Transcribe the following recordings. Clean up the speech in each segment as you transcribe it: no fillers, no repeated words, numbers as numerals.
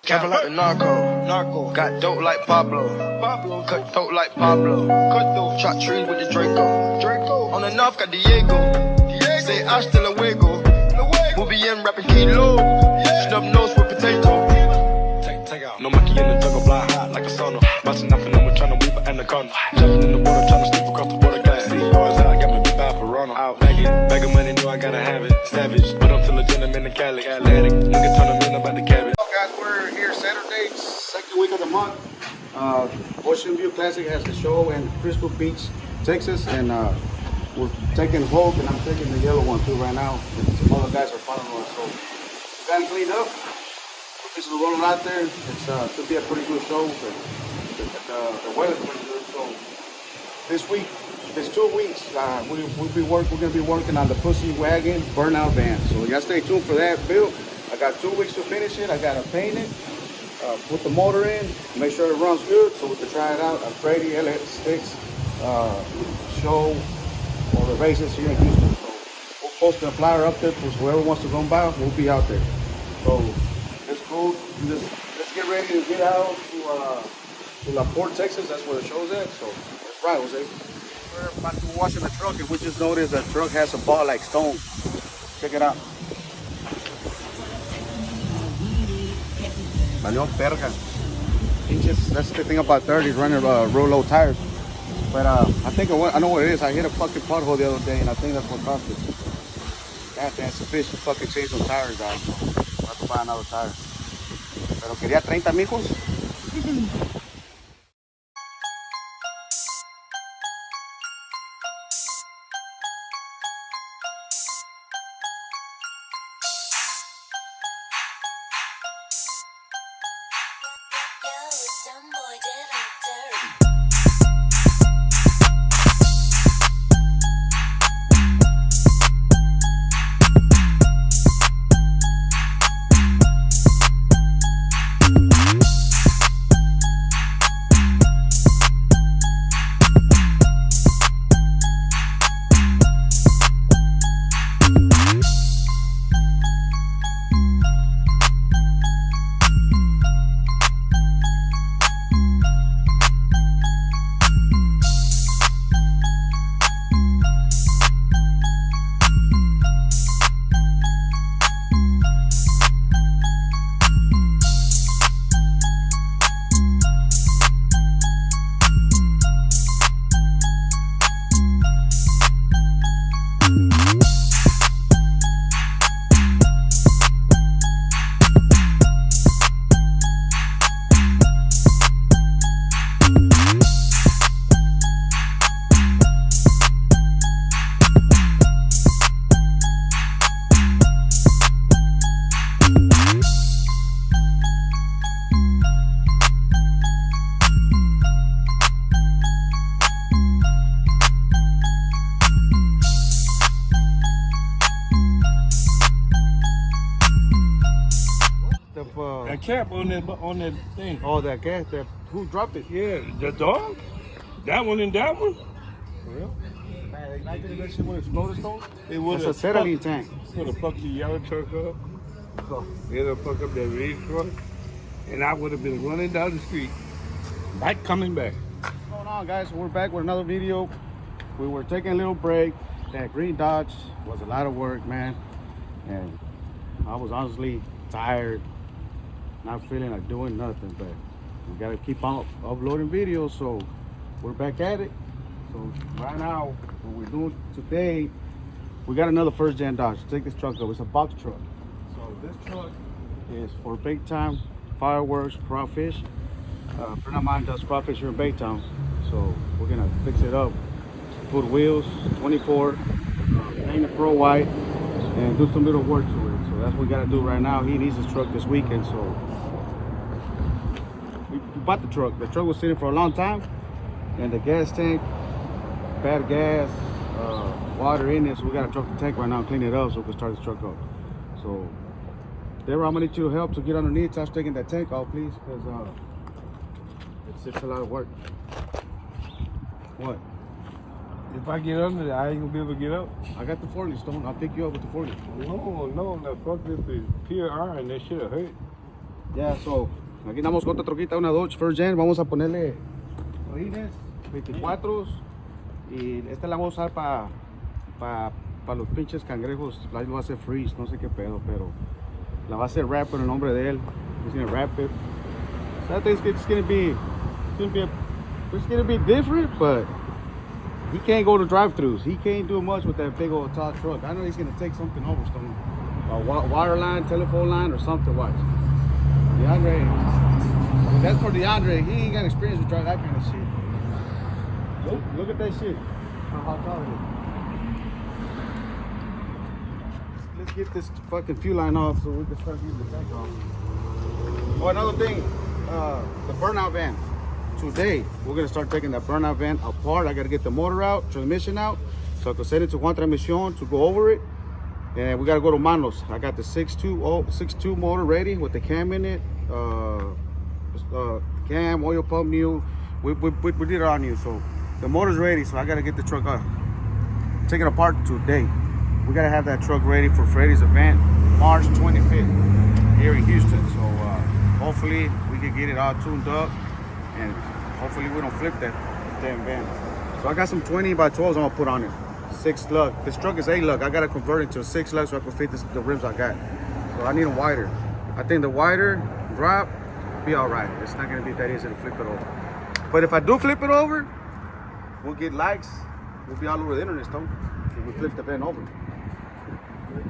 Capping like the narco. Got dope like Pablo. Cut throat like Pablo. Chop trees with the Draco. On the north got Diego. Say hasta luego. We'll be in rapping kilo. Snub nose with potato. Take out. No monkey in the jungle, blind hot like a sauna. Busting up and I'm trying to weave an anaconda. Jumping in the water, trying to slip across the border. Got see yours out, got me big bad for Ronald. Out bagging money, know I gotta have it. Savage, but I'm still a gentleman in Cali. Atlantic, nigga turn them in about the cabbage. Guys, we're here Saturday, second week of the month. Ocean View Classic has a show in Crystal Beach, Texas, and we're taking Hulk, and I'm taking the yellow one too right now. And some other guys are following us, so we got it cleaned up. This is rolling out there. It's should be a pretty good show. The weather's pretty good. So this week, there's 2 weeks. We're gonna be working on the Pussy Wagon burnout van. So you gotta stay tuned for that build. I got 2 weeks to finish it. I gotta paint it, put the motor in, make sure it runs good so we can try it out. I'm Brady, LS6, show all the races here in Houston. So we'll post a flyer up there for whoever wants to come by. We'll be out there. So it's cool. Let's get ready to get out to La Porte, Texas. That's where the show's at. So let's ride, Jose. We're about to be washing the truck, and we just noticed the truck has a ball like stone. Check it out. That's the thing about 30s, running real low tires. But I think I know what it is. I hit a fucking pothole the other day, and I think that's what caused it. That's sufficient to fucking change some tires out. So I have to buy another tire. Pero quería 30 mijos. That cap on that thing. Oh, that gas. Who dropped it? Yeah, the dog. That one and that one. Man, they ignited that shit when it exploded, though. It would It's a acetylene tank. Would have fucked the yellow truck up. It'll fuck up that red truck, and I would have been running down the street, back coming back. What's going on, guys? We're back with another video. We were taking a little break. That green Dodge was a lot of work, man, and I was honestly tired, not feeling like doing nothing, but we gotta keep on uploading videos, so we're back at it. So right now, what we're doing today, we got another first gen Dodge. Take this truck up. It's a box truck. So this truck is for big time fireworks, crawfish. A friend of mine does crawfish here in Baytown, so we're gonna fix it up, put wheels, 24, paint it pearl white, and do some little work to it. So that's what we gotta do right now. He needs his truck this weekend, so we bought the truck. The truck was sitting for a long time, and the gas tank, bad gas, water in it, so we gotta drop the tank right now and clean it up so we can start this truck up. So there, I'm gonna need you to help to get underneath. Start taking that tank off, please, because it's a lot of work. What? If I get under there, I ain't gonna be able to get up. I got the 40 stone. I'll pick you up with the 40. No, that fuck this is pure iron. That shit hurt. Yeah, so aquí andamos con otra troquita, una Dodge First Gen. Vamos a ponerle rines 24 y esta la vamos a usar para los pinches cangrejos. La va a hacer freeze, no sé qué pedo, pero la va a hacer wrap con el nombre de él. He's gonna wrap it. So I think it's gonna be different, but he can't go to drive-thrus. He can't do much with that big old tall truck. I know he's gonna take something over, Stone. A water line, telephone line, or something. Watch. DeAndre, I mean, that's for DeAndre. He ain't got experience with driving that kind of shit. Look at that shit. How tall it is. Let's get this fucking fuel line off so we can start using the tank off. Oh, another thing, the burnout van. Today, we're gonna start taking that burnout van apart. I gotta get the motor out, transmission out, so I can send it to Juan Transmisión to go over it. And we gotta go to Manos. I got the 6.2 motor ready with the cam in it. Cam, oil pump new. We did it all new, so the motor's ready. So I gotta get the truck take it apart today. We gotta have that truck ready for Freddy's event, March 25th here in Houston. So hopefully we can get it all tuned up, and hopefully we don't flip that damn van. So I got some 20 by 12s I'm gonna put on it. 6 lug. This truck is 8 lug. I gotta convert it to a 6 lug so I can fit the rims I got. So I need them wider. I think the wider drop be all right. It's not gonna be that easy to flip it over. But if I do flip it over, we'll get likes. We'll be all over the internet, though. If we flip the van over. We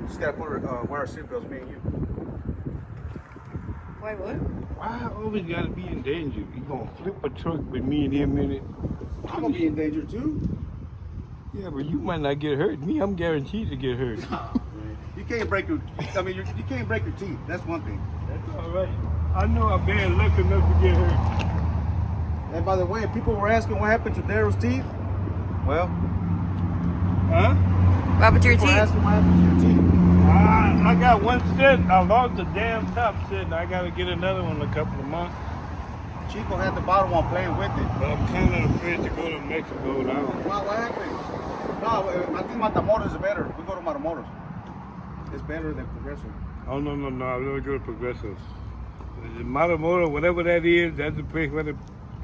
just gotta wear our seatbelts, me and you. Why what? Why I always gotta be in danger? You gonna flip a truck with me and him in it? I'm gonna be in danger too. Yeah, but you might not get hurt. Me, I'm guaranteed to get hurt. You can't break your. I mean, you can't break your teeth. That's one thing. That's all right. I know I'm bad luck enough to get hurt. And by the way, people were asking what happened to Daryl's teeth. Well, Huh? What happened to your people were teeth? asking what happened to your teeth. I got one set. I lost the damn top set, and I gotta get another one in a couple of months. Chico had the bottom one playing with it. But I'm kind of afraid to go to Mexico now. What happened? No, I think Matamoros is better. We go to Matamoros. It's better than Progressive. Oh, no. I'm gonna go to Progressive. Matamoros, whatever that is, that's the place where the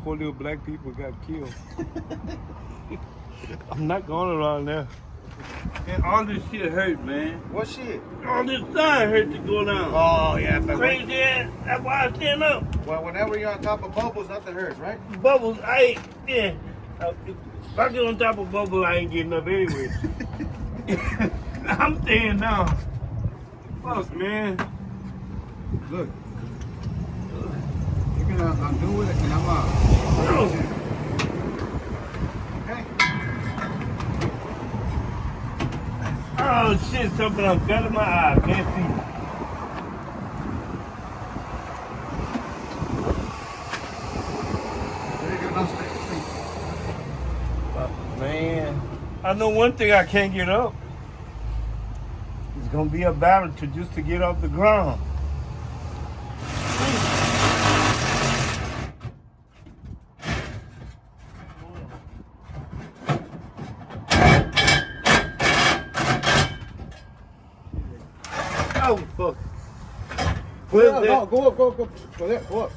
poor little black people got killed. I'm not going around there. And all this shit hurt, man. What shit? All this time hurt to go down. Oh, yeah. But Crazy ass. That's why I stand up. well, whenever you're on top of bubbles, nothing hurts, right? Bubbles, yeah. If I get on top of bubbles, I ain't getting up anyway. I'm staying down. Fuck, man. Look. You're gonna undo it and I'm okay. Oh shit, something I'm cutting my eye. Can't see. Man, I know one thing I can't get up. It's gonna be a battle to get off the ground. Oh fuck! Where's that? No, go up. Go there, go up.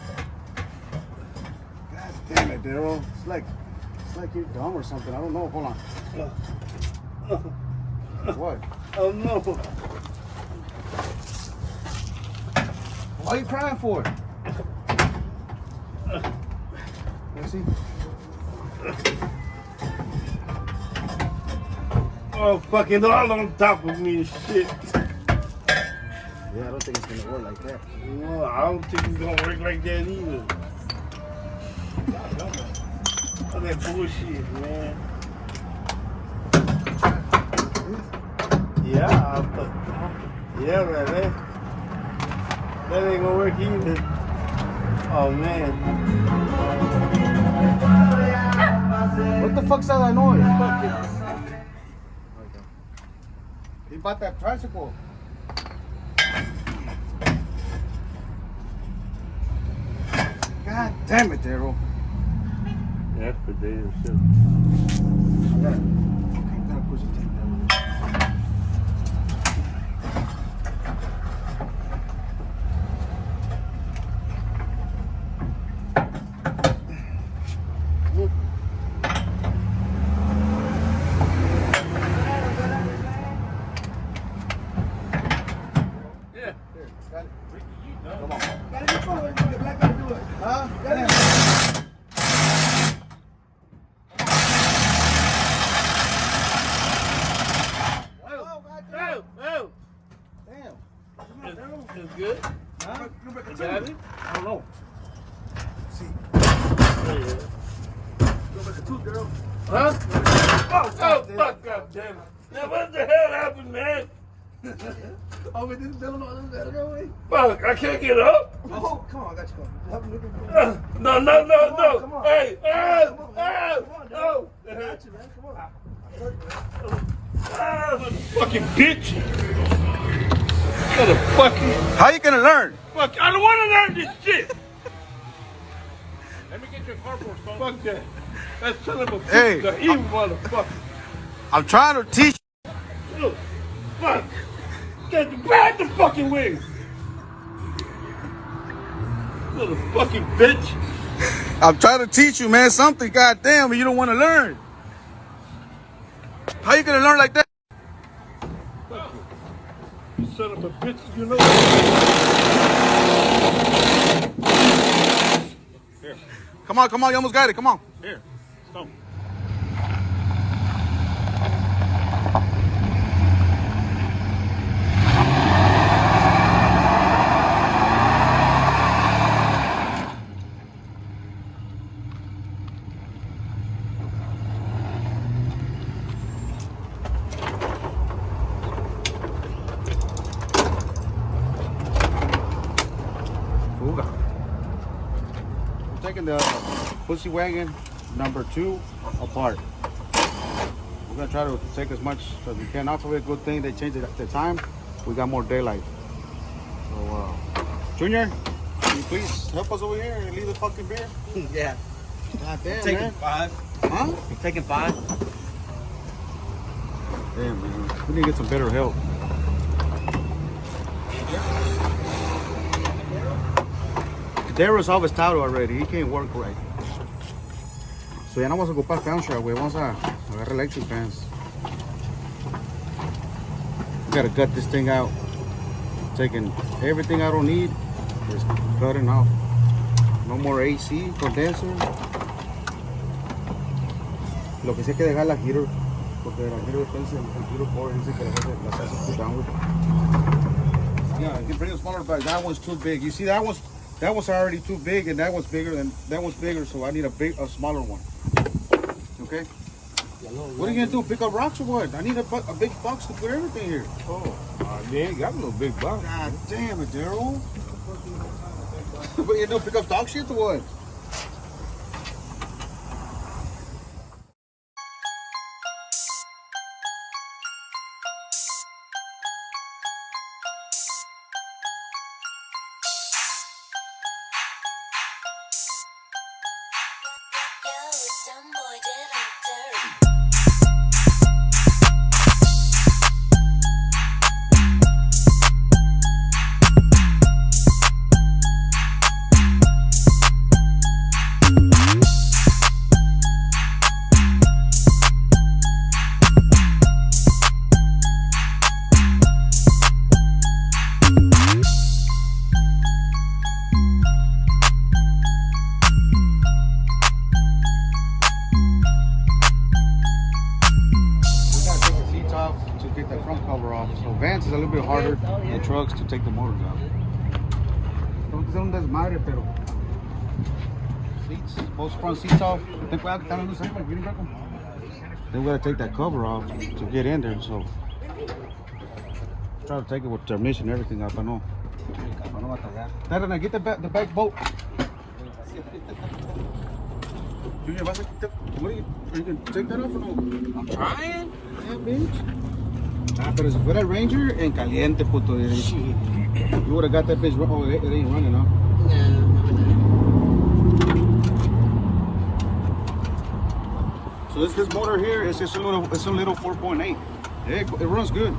God damn it, Daryl. It's like you're dumb or something. I don't know. Hold on. What? Oh no! Why are you crying for? Let's see. Oh fucking all on top of me and shit. Yeah, I don't think it's gonna work like that. No, I don't think it's gonna work like that either. Oh, that bullshit, man. Yeah, man. That ain't gonna work either. Oh man. What the fuck's that noise? He bought that tricycle. God damn it, Daryl. That's for damn sure. I gotta push the tape down. Come on. Huh? It's good. Huh? You got it? I don't know. See. Oh, yeah. Go back to two, girl. Huh? Oh, fuck, God damn it. Now, what the hell happened, man? Oh, we didn't tell him all this better, no way. Fuck, I can't get up. Oh, come on, I got you. Help me look at me. No. Come on. Hey, Come on, no. I got you, man. Come on. I told you, man. Fucking bitch. Motherfucking. How you gonna learn? Fuck, I don't want to learn this shit. Let me get your cardboard, son. Fuck that. That son of a bitch, Hey, the evil motherfucker. I'm trying to teach. Look, fuck. Grab the fucking wing. Motherfucking bitch. I'm trying to teach you, man, something. Goddamn, you don't want to learn. How you gonna learn like that? Fuck you. You son of a bitch, you know. Here. Come on, you almost got it. Come on. Here. Stop. We're taking the pussy wagon number 2 apart. We're gonna try to take as much as we can off of it. Good thing they changed it at the time. We got more daylight. So, Junior, can you please help us over here and leave the fucking beer? Yeah. God damn, Taking man. 5. Huh? You taking 5? Damn, man. We need to get some better help. Daryl's off his title already. He can't work right. So ya no vamos a ocupar fan shop, güey. Vamos a agarrar electric fans. We gotta gut this thing out. Taking everything I don't need, just cutting off. No more AC, condenser. Lo que sí hay que dejar la heater, porque la heater depends on the heater core. Dice que las hace cool down with. Yeah, you can bring a smaller bag. That one's too big. You see that one's already too big, and that one's bigger than that one's bigger. So I need a smaller one. Okay. What are you gonna do? Pick up rocks or what? I need a big box to put everything here. Oh, you ain't got no big box. God damn it, Daryl. But you know, pick up dog shit or what? Vans is a little bit harder than trucks to take the motors out. Don't son un desmadre, pero seats, both front seats off. Ten cuidado que están en luz ahí, miren, Greco. Then we gotta take that cover off to get in there. So try to take it with termination and everything out. I know. Dad, get the back bolt. Junior, what are you gonna take that off or no? I'm trying. Yeah, bitch. Ah, pero si fuera el Ranger, en caliente, puto. You would have got that bitch. Oh, it ain't running, huh? So this motor here is just a little 4.8. It runs good,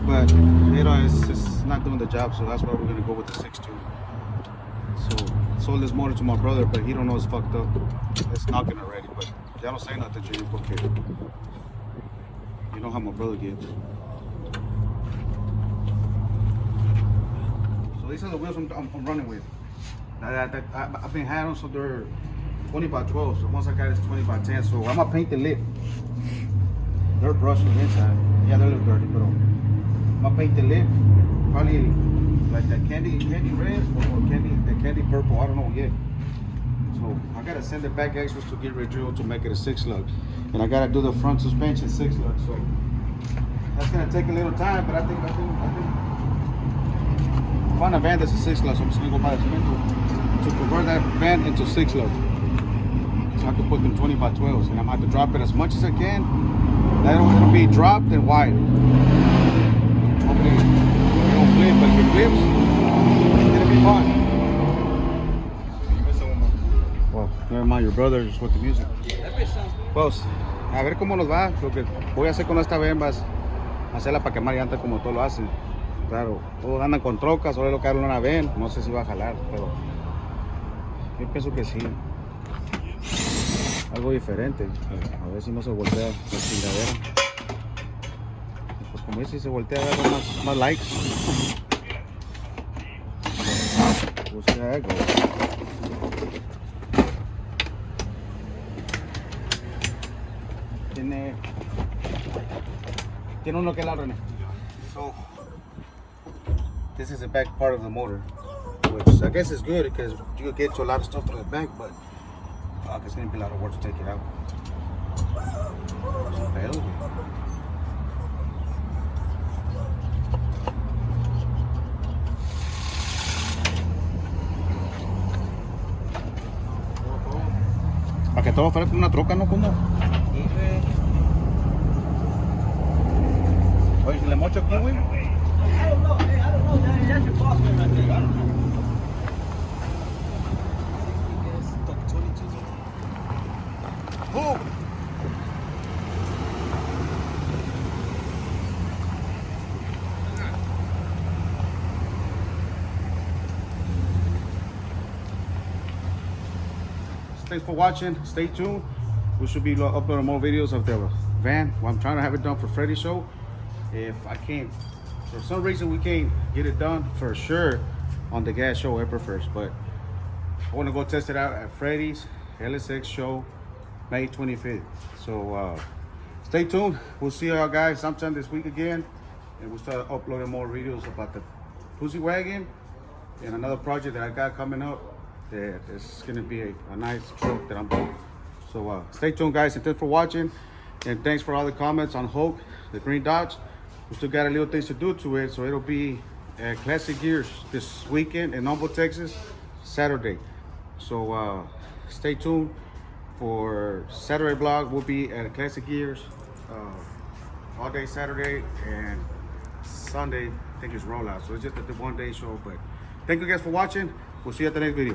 but you know it's not doing the job. So that's why we're gonna go with the 6.2. So sold this motor to my brother, but he don't know it's fucked up. It's knocking already, but y'all don't say nothing, Junior, porque you know how my brother gets. So these are the wheels I'm running with. I've been had them, so they're 20 by 12. So once I got it, it's 20 by 10. So I'm gonna paint the lip. They're brushed on the inside. Yeah, they're a little dirty, but I'm gonna paint the lip. Probably like that candy red or candy purple. I don't know yet. So I gotta send the back axles to get drilled to make it a 6-lug, and I gotta do the front suspension 6-lug. So that's gonna take a little time, but I think find a van that's a 6-lug. So I'm just gonna go buy a cement to convert that van into 6-lug. So I can put them 20 by 12s, and I'm gonna have to drop it as much as I can. It'll be dropped and wide. Hopefully it don't flip, but if it flips, it's gonna be fun. Well, never mind, your brother is with the music. Pues, a ver cómo nos va. Lo que voy a hacer con esta van es hacerla para quemar llanta como todos lo hacen. Claro, todos andan con trocas, solo lo que hablan una van. No sé si va a jalar, pero yo pienso que sí. Algo diferente. A ver si no se voltea la chingadera. Pues como dice, si se voltea, agarra más likes. We'll see how that goes. Tiene uno que lado, René. So, this is the back part of the motor, which I guess is good because you could get to a lot of stuff from the back, but it's gonna be a lot of work to take it out. So, barely. Para que todo fuera con una troca, ¿no, Kundo? Oye, ¿le mocho aquí, güey? I don't know, that's your boss man right there. I don't know. Who? Thanks for watching. Stay tuned. We should be uploading more videos of the van. Well, I'm trying to have it done for Freddy's show. If I can't, for some reason we can't get it done for sure on the gas show April 1st, but I want to go test it out at Freddy's LSX show May 25th. So stay tuned. We'll see y'all guys sometime this week again, and we'll start uploading more videos about the Pussy Wagon and another project that I got coming up. That is gonna be a nice truck that I'm doing. So stay tuned, guys, and thanks for watching, and thanks for all the comments on Hulk, the green Dodge. We still got a little things to do to it, so it'll be at Classic Gears this weekend in Humble, Texas, Saturday. So stay tuned for Saturday vlog. We'll be at Classic Gears all day Saturday, and Sunday I think it's rollout. So it's just a one-day show. But thank you guys for watching. We'll see you at the next video.